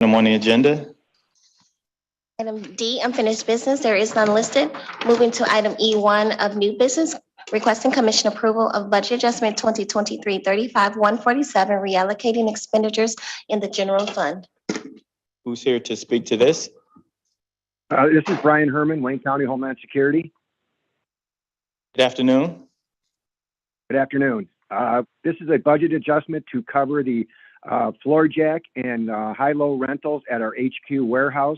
Item on the agenda. Item D, unfinished business, there is none listed. Moving to item E1 of new business, requesting commission approval of budget adjustment 2023-35-147, reallocating expenditures in the general fund. Who's here to speak to this? This is Brian Herman, Wayne County Homeland Security. Good afternoon. Good afternoon. This is a budget adjustment to cover the floor jack and high-low rentals at our HQ warehouse.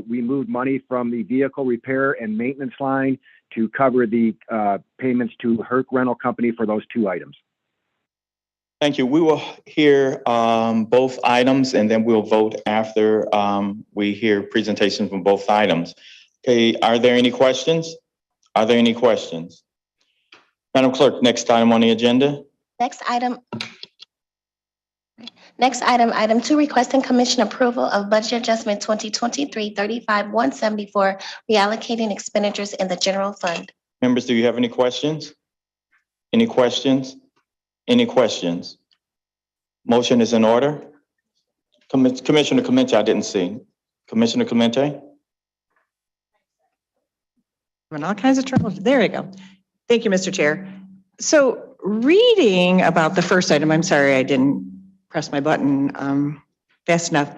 We moved money from the vehicle repair and maintenance line to cover the payments to Herc Rental Company for those two items. Thank you. We will hear both items and then we'll vote after we hear presentations from both items. Okay, are there any questions? Are there any questions? Madam Clerk, next item on the agenda. Next item, item 2, requesting commission approval of budget adjustment 2023-35-174, reallocating expenditures in the general fund. Members, do you have any questions? Any questions? Any questions? Motion is in order. Commissioner Clemente, I didn't see. Commissioner Clemente? In all kinds of trouble. There we go. Thank you, Mr. Chair. So reading about the first item, I'm sorry, I didn't press my button fast enough.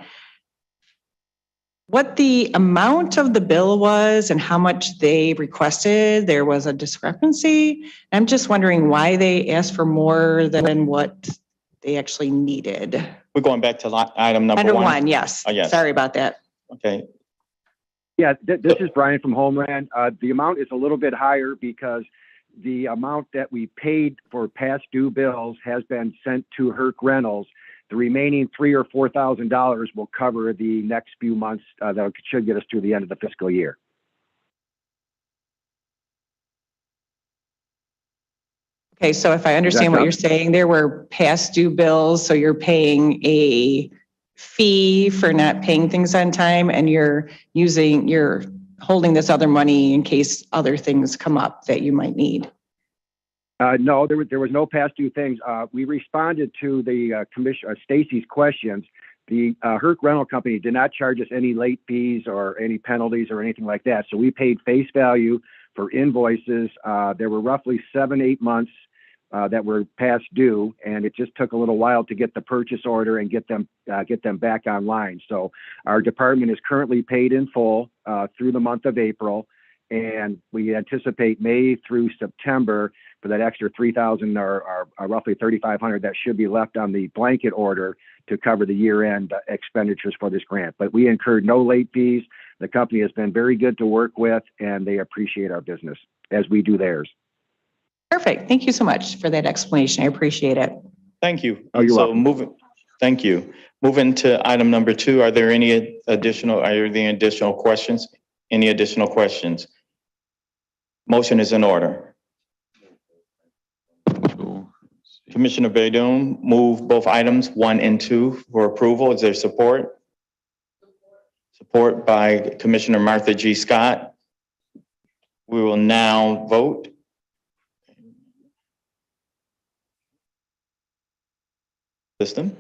What the amount of the bill was and how much they requested, there was a discrepancy. I'm just wondering why they asked for more than what they actually needed. We're going back to item number Under one. one, yes. Oh, yes. Sorry about that. Okay. Yeah, this is Brian from Homeland. The amount is a little bit higher because the amount that we paid for past due bills has been sent to Herc Rentals. The remaining $3,000 or $4,000 will cover the next few months. That should get us through the end of the fiscal year. Okay, so if I understand what you're saying, there were past due bills, so you're paying a fee for not paying things on time, and you're holding this other money in case other things come up that you might need. No, there was no past due things. We responded to the commission, Stacy's questions. The Herc Rental Company did not charge us any late fees or any penalties or anything like that. So we paid face value for invoices. There were roughly 7-8 months that were past due, and it just took a little while to get the purchase order and get them back online. So our department is currently paid in full through the month of April, and we anticipate May through September for that extra $3,000 or roughly $3,500 that should be left on the blanket order to cover the year-end expenditures for this grant. But we incurred no late fees. The company has been very good to work with, and they appreciate our business as we do theirs. Perfect. Thank you so much for that explanation. I appreciate it. Thank you. Oh, you're welcome. Thank you. Moving to item number 2, are there any additional questions? Any additional questions? Motion is in order. Commissioner Baydun, move both items 1 and 2 for approval. Is there support? Support by Commissioner Martha G. Scott. We will now vote. System.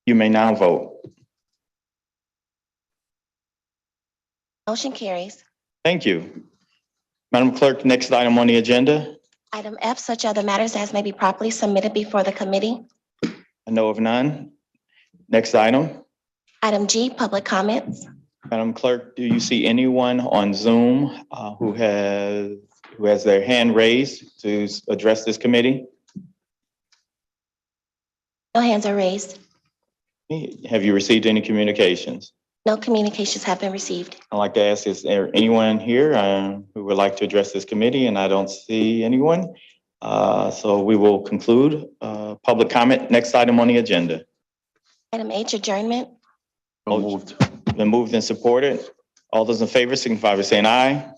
You may now vote. Motion carries. Thank you. Madam Clerk, next item on the agenda. Item F, such other matters as may be properly submitted before the committee. I know of none. Next item. Item G, public comments. Madam Clerk, do you see anyone on Zoom who has their hand raised to address this committee? No hands are raised. Have you received any communications? No communications have been received. I'd like to ask, is there anyone here who would like to address this committee? And I don't see anyone. So we will conclude public comment. Next item on the agenda. Item H, adjournment. Been moved and supported. All those in favor signify by saying aye.